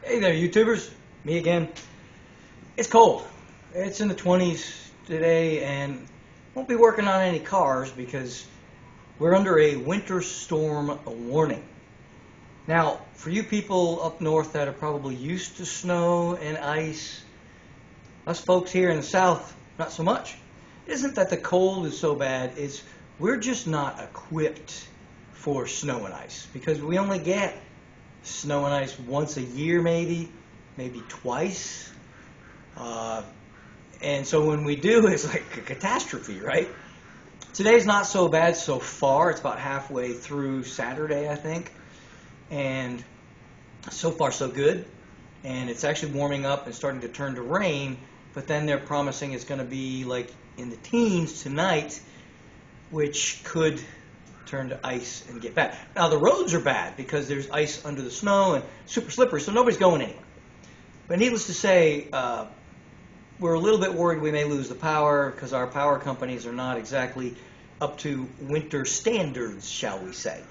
Hey there, YouTubers. Me again. It's cold. It's in the 20s today, and won't be working on any cars because we're under a winter storm warning. Now, for you people up north that are probably used to snow and ice, us folks here in the south, not so much. It isn't that the cold is so bad, it's we're just not equipped for snow and ice because we only get snow and ice once a year, maybe twice. And so when we do, it's like a catastrophe, right? Today's not so bad so far. It's about halfway through Saturday, I think. And so far so good. And it's actually warming up and starting to turn to rain. But then they're promising it's going to be like in the teens tonight, which could turn to ice and get bad. Now the roads are bad because there's ice under the snow and super slippery, so nobody's going anywhere. But needless to say, we're a little bit worried we may lose the power because our power companies are not exactly up to winter standards, shall we say.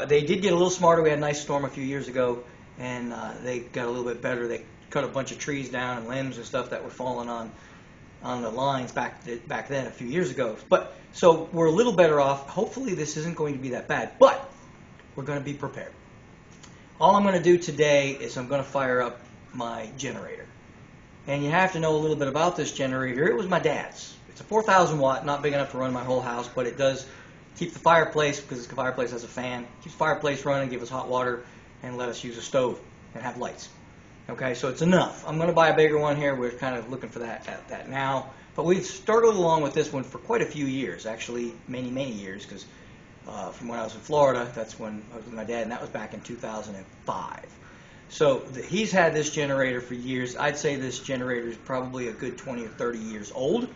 They did get a little smarter. We had a nice storm a few years ago, and they got a little bit better. They cut a bunch of trees down and limbs and stuff that were falling on the lines back then a few years ago. But so we're a little better off. Hopefully this isn't going to be that bad, but we're going to be prepared. All I'm going to do today is I'm going to fire up my generator. And you have to know a little bit about this generator. It was my dad's. It's a 4,000 watt, not big enough to run my whole house, but it does keep the fireplace, because the fireplace has a fan, keeps the fireplace running, give us hot water, and let us use a stove and have lights. Okay, so it's enough. I'm going to buy a bigger one here. We're kind of looking for that now. But we've started along with this one for quite a few years, actually many years, because from when I was in Florida, that's when I was with my dad, and that was back in 2005. So he's had this generator for years. I'd say this generator is probably a good 20 or 30 years old.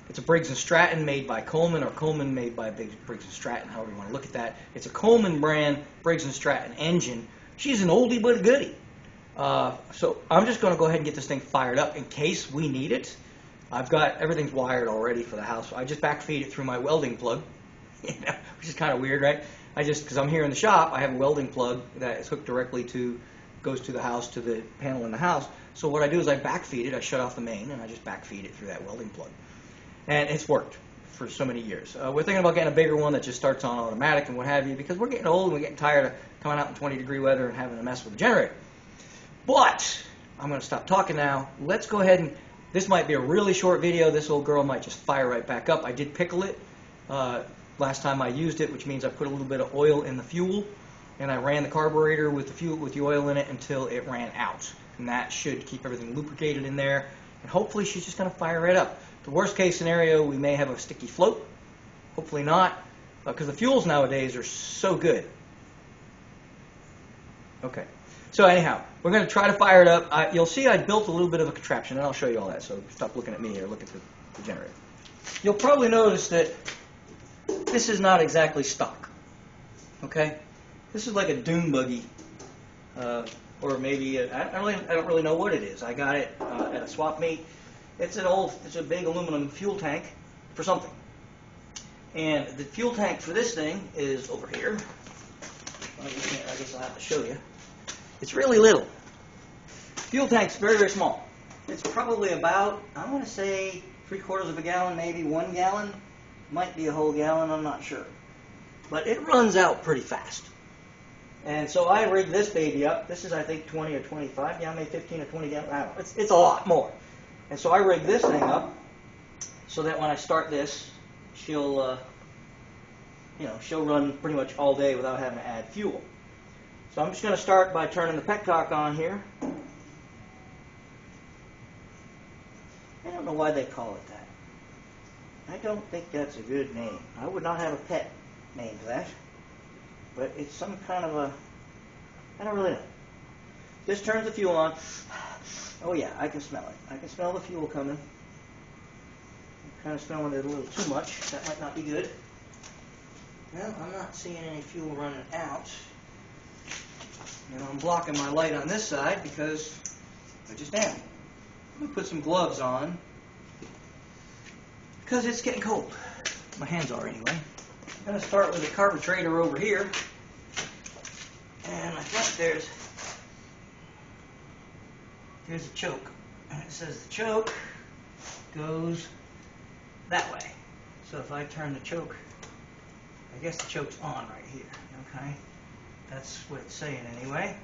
It's a Briggs & Stratton made by Coleman, or Coleman made by Briggs & Stratton, however you want to look at that. It's a Coleman brand Briggs & Stratton engine. She's an oldie but a goodie. So I'm just going to go ahead and get this thing fired up in case we need it. I've got everything's wired already for the house. I just backfeed it through my welding plug, which is kind of weird, right? Because I'm here in the shop, I have a welding plug that is hooked directly goes to the house, to the panel in the house. So what I do is I backfeed it. I shut off the main and I just backfeed it through that welding plug, and it's worked for so many years. We're thinking about getting a bigger one that just starts on automatic and what have you, because we're getting old and we're getting tired of coming out in 20-degree weather and having to mess with the generator. But I'm going to stop talking now. Let's go ahead and, this might be a really short video. This old girl might just fire right back up. I did pickle it last time I used it, which means I put a little bit of oil in the fuel, and I ran the carburetor with the oil in it until it ran out. And that should keep everything lubricated in there. And hopefully she's just going to fire right up. The worst case scenario, we may have a sticky float. Hopefully not, because the fuels nowadays are so good. Okay. So anyhow, we're going to try to fire it up. You'll see I built a little bit of a contraption, and I'll show you all that. So stop looking at me here. Look at the generator. You'll probably notice that this is not exactly stock. Okay? This is like a dune buggy, or maybe I don't really know what it is. I got it at a swap meet. It's a big aluminum fuel tank for something. And the fuel tank for this thing is over here. I guess I'll have to show you. It's really little. Fuel tank's very small. It's probably about, I want to say, 3/4 of a gallon, maybe 1 gallon. Might be a whole gallon, I'm not sure. But it runs out pretty fast. And so I rigged this baby up. This is, I think, 20 or 25 gallon, maybe 15 or 20 gallon. I don't know. It's a lot more. And so I rigged this thing up so that when I start this, she'll run pretty much all day without having to add fuel. So I'm just going to start by turning the petcock on here. I don't know why they call it that. I don't think that's a good name. I would not have a pet named that. But it's some kind of a, I don't really know. Just turns the fuel on. Oh yeah, I can smell it. I can smell the fuel coming. I'm kind of smelling it a little too much. That might not be good. Well, I'm not seeing any fuel running out. And I'm blocking my light on this side because I just am. I'm going to put some gloves on because it's getting cold. My hands are anyway. I'm going to start with the carburetor over here. And I think there's there's a choke, and it says the choke goes that way. So if I turn the choke, I guess the choke's on right here, okay? That's what it's saying anyway.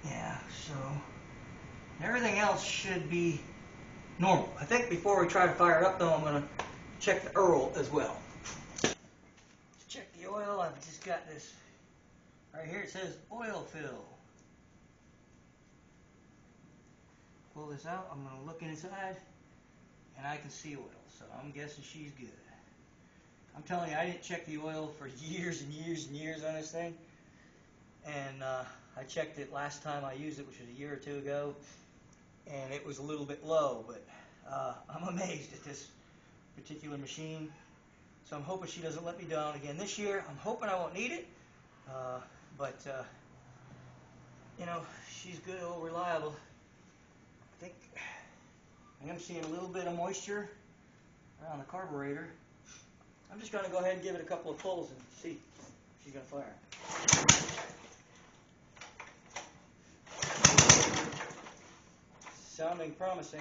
Yeah, so everything else should be normal. I think before we try to fire it up though, I'm going to check the Earl as well. Let's check the oil. I've just got this right here. It says oil fill. Pull this out. I'm going to look inside and I can see oil. So I'm guessing she's good. I'm telling you, I didn't check the oil for years and years and years on this thing. And I checked it last time I used it, which was a year or two ago, and it was a little bit low, but I'm amazed at this particular machine. So I'm hoping she doesn't let me down again this year. I'm hoping I won't need it, but you know, she's good, old, reliable. I am seeing a little bit of moisture around the carburetor. I'm just going to go ahead and give it a couple of pulls and see if she's going to fire. Sounding promising.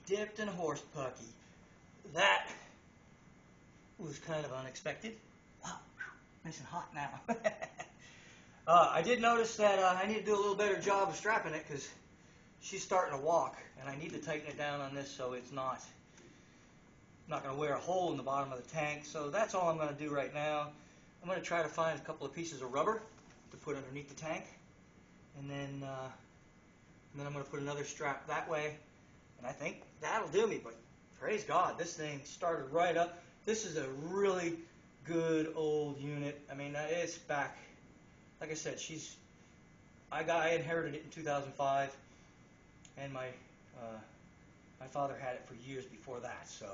Dipped in a horse pucky. That was kind of unexpected. Wow, nice and hot now. I did notice that I need to do a little better job of strapping it because she's starting to walk, and I need to tighten it down on this so it's not going to wear a hole in the bottom of the tank. So that's all I'm going to do right now. I'm going to try to find a couple of pieces of rubber to put underneath the tank, and then I'm going to put another strap that way. And I think that'll do me, but praise God, this thing started right up. This is a really good old unit. I mean, it's back, like I said, I inherited it in 2005, and my father had it for years before that, so,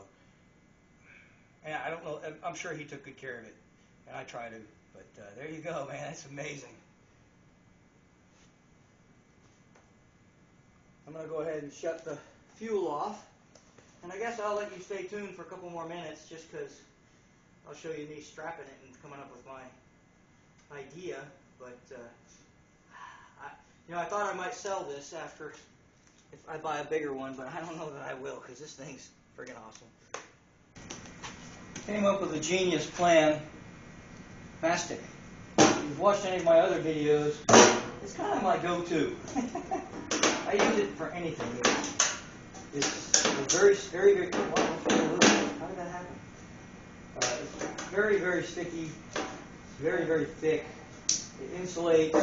and I don't know, I'm sure he took good care of it, and I try to, but there you go, man, that's amazing. I'm going to go ahead and shut the fuel off, and I guess I'll let you stay tuned for a couple more minutes just because I'll show you me strapping it and coming up with my idea. But I thought I might sell this after if I buy a bigger one, but I don't know that I will because this thing's friggin' awesome. Came up with a genius plan. Mastic. If you've watched any of my other videos, it's kind of my go-to. I use it for anything. It's very, very, very. How did that happen? It's very, very sticky. It's very, very thick. It insulates.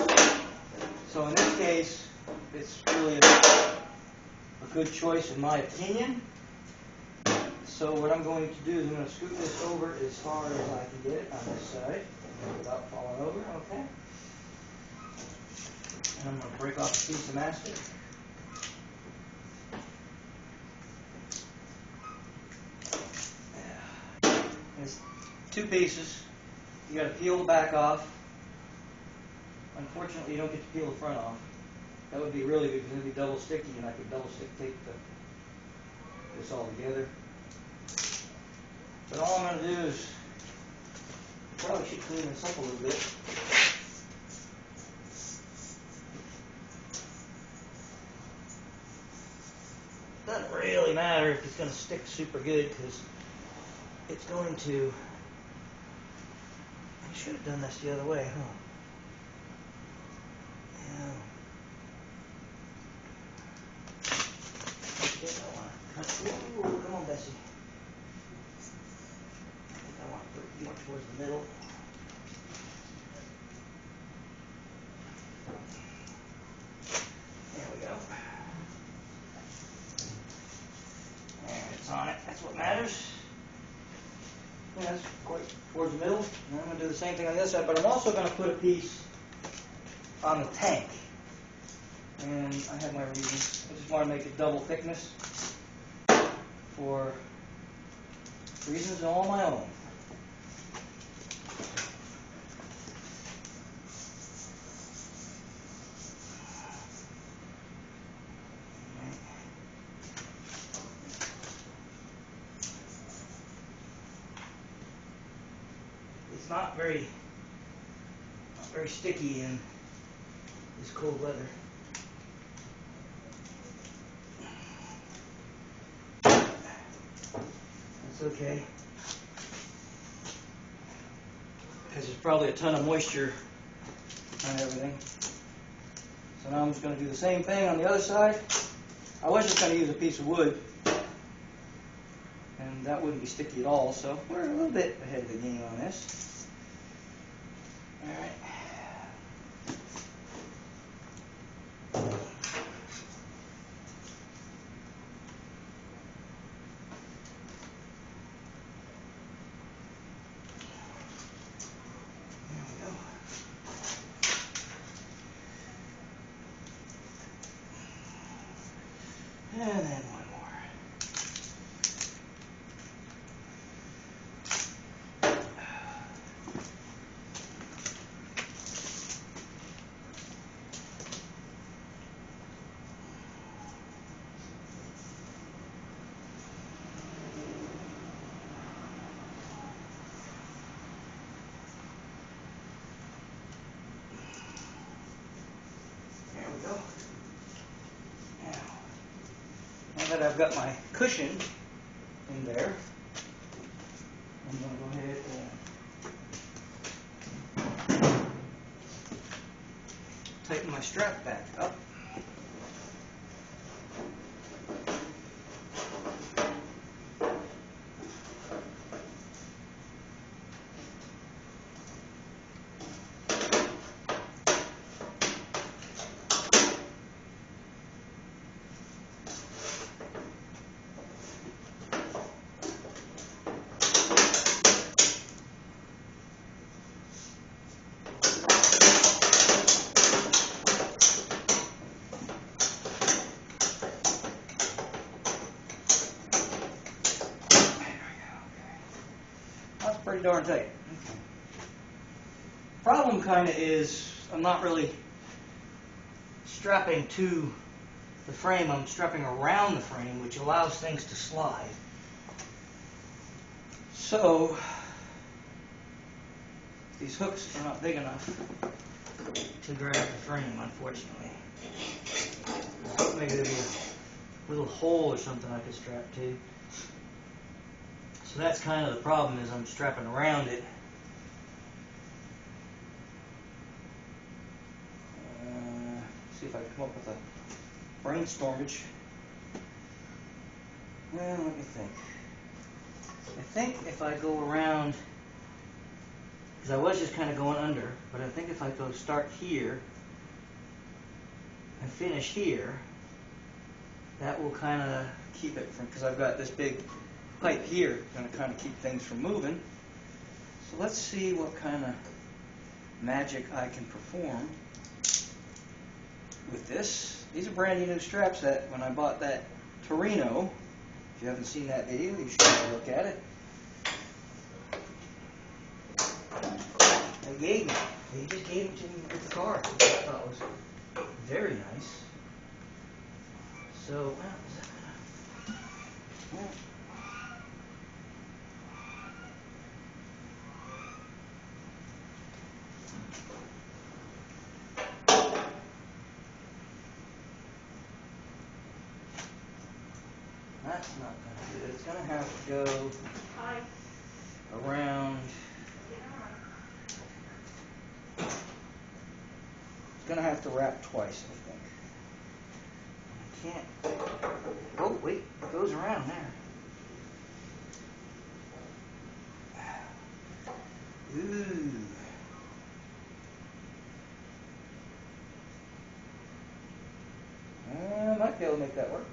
So in this case, it's really a good choice in my opinion. So what I'm going to do is I'm going to scoot this over as far as I can get it on this side without falling over. Okay. And I'm going to break off a piece of mastic. It's two pieces. You got to peel the back off. Unfortunately, you don't get to peel the front off. That would be really good because it would be double sticky, and I could double stick tape this all together. But all I'm going to do is probably should clean this up a little bit. Doesn't really matter if it's going to stick super good because it's going to. I should have done this the other way, huh? Yeah. Ooh, come on, Bessie. I think I want to put it more towards the middle. There we go. same thing on the other side, but I'm also going to put a piece on the tank. And I have my reasons. I just want to make it double thickness for reasons all my own. It's not very sticky in this cold weather. That's okay, because there's probably a ton of moisture on everything. So now I'm just going to do the same thing on the other side. I was just going to use a piece of wood, and that wouldn't be sticky at all, so we're a little bit ahead of the game on this. Alright. And then one more. There we go. Now that I've got my cushion in there, I'm going to go ahead and tighten my strap back up. That's pretty darn tight. Okay. Problem kind of is I'm not really strapping to the frame. I'm strapping around the frame, which allows things to slide. So these hooks are not big enough to grab the frame, unfortunately. Maybe there'd be a little hole or something I could strap to. So that's kind of the problem, is I'm strapping around it. See if I can come up with a brainstormage. Well, let me think. I think if I go around, because I was just kind of going under, but I think if I go start here and finish here, that will kind of keep it from, because I've got this big pipe here, going to kind of keep things from moving. So let's see what kind of magic I can perform with this. These are brand new straps that when I bought that Torino, if you haven't seen that video, you should take a look at it. They gave me. They just gave it to me with the car, which I thought was very nice. So, well, is that gonna, well, that's not going to do it. It's going to have to go around. It's going to have to wrap twice, I think. I can't. Oh, wait. It goes around there. Ooh. I might be able to make that work.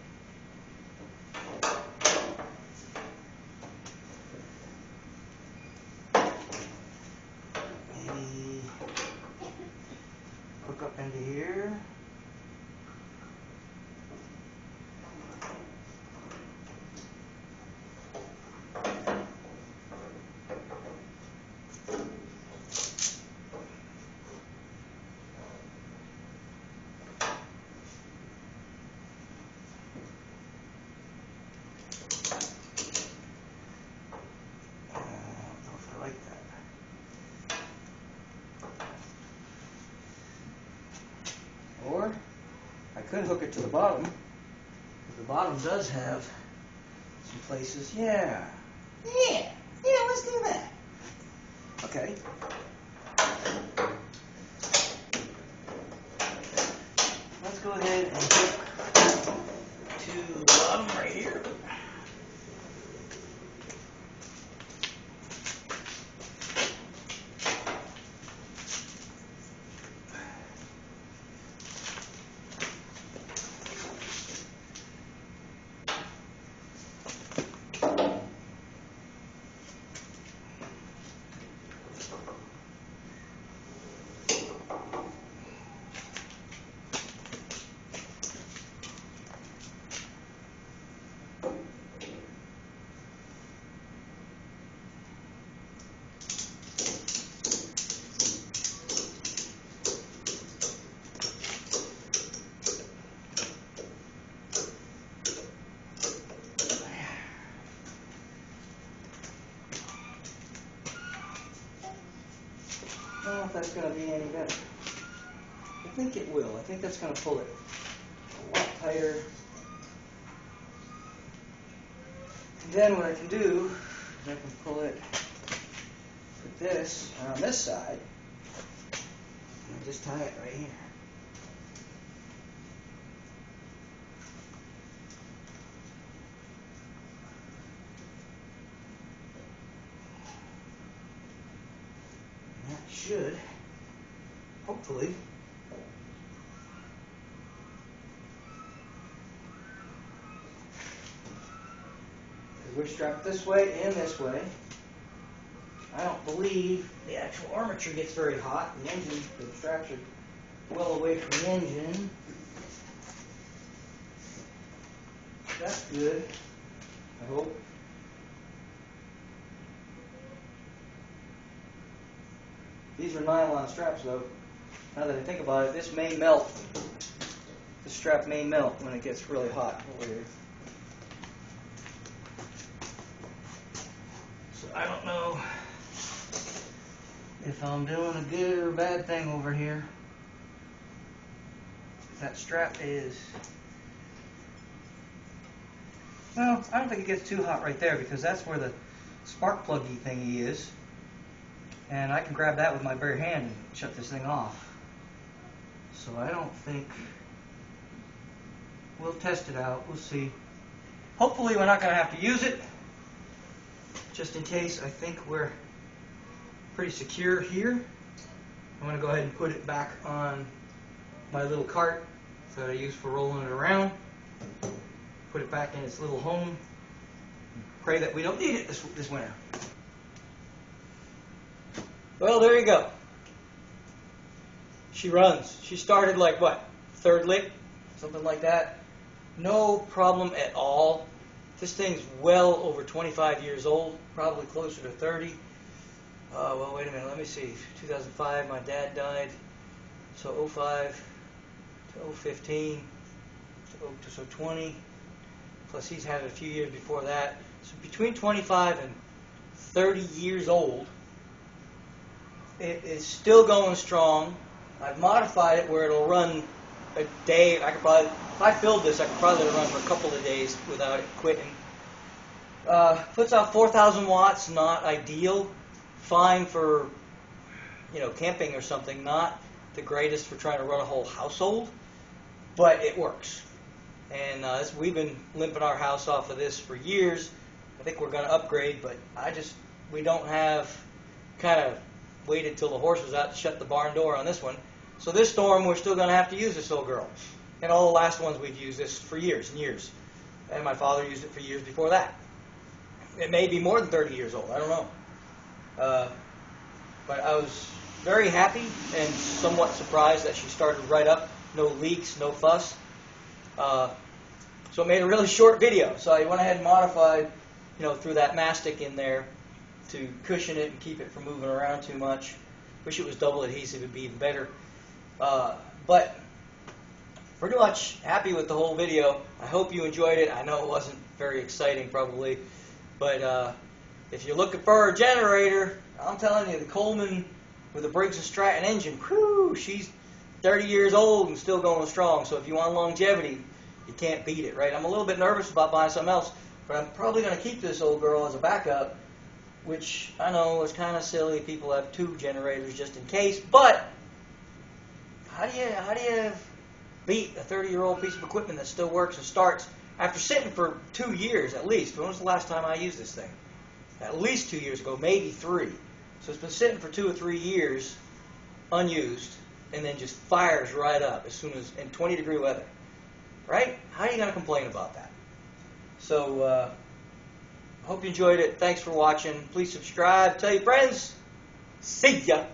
could hook it to the bottom. The bottom does have some places. Yeah, let's do that. Okay. Let's go ahead and hook to the bottom right here. I don't know if that's going to be any better. I think it will. I think that's going to pull it a lot tighter. And then what I can do is I can pull it, put this on this side, and I just tie it right here. Should, hopefully, because we're strapped this way and this way. I don't believe the actual armature gets very hot. The engine, the straps are well away from the engine. That's good, I hope. These are nylon straps, though. Now that I think about it, this may melt. The strap may melt when it gets really hot over here. So I don't know if I'm doing a good or bad thing over here. That strap is... Well, I don't think it gets too hot right there because that's where the spark pluggy thingy is. And I can grab that with my bare hand and shut this thing off. So I don't think... We'll test it out. We'll see. Hopefully we're not going to have to use it. Just in case, I think we're pretty secure here. I'm going to go ahead and put it back on my little cart that I use for rolling it around. Put it back in its little home. Pray that we don't need it this winter. Well, there you go. She runs. She started like what? Third lick? Something like that. No problem at all. This thing's well over 25 years old, probably closer to 30. Well, wait a minute. Let me see. 2005, my dad died. So 05 to 015 to 20. Plus he's had it a few years before that. So between 25 and 30 years old. It is still going strong. I've modified it where it'll run a day. I could probably, if I filled this, I could probably let it run for a couple of days without it quitting. Puts out 4,000 watts, not ideal. Fine for, camping or something. Not the greatest for trying to run a whole household, but it works. And we've been limping our house off of this for years. I think we're going to upgrade, but we don't have kind of waited till the horse was out to shut the barn door on this one. So this storm, we're still going to have to use this little girl. And all the last ones we've used this for years and years. And my father used it for years before that. It may be more than 30 years old. I don't know. But I was very happy and somewhat surprised that she started right up. No leaks, no fuss. So it made a really short video. So I went ahead and modified, threw that mastic in there to cushion it and keep it from moving around too much. Wish it was double adhesive, it'd be even better. But pretty much happy with the whole video. I hope you enjoyed it. I know it wasn't very exciting probably, but if you're looking for a generator, I'm telling you, the Coleman with the Briggs & Stratton engine, whew, she's 30 years old and still going strong. So if you want longevity, you can't beat it, right? I'm a little bit nervous about buying something else, but I'm probably going to keep this old girl as a backup, which I know is kind of silly. People have 2 generators just in case, but how do you beat a 30-year-old piece of equipment that still works and starts after sitting for 2 years at least? When was the last time I used this thing? At least 2 years ago, maybe 3. So it's been sitting for 2 or 3 years unused, and then just fires right up as soon as in 20-degree weather. Right? How are you going to complain about that? So, hope you enjoyed it. Thanks for watching. Please subscribe. Tell your friends. See ya.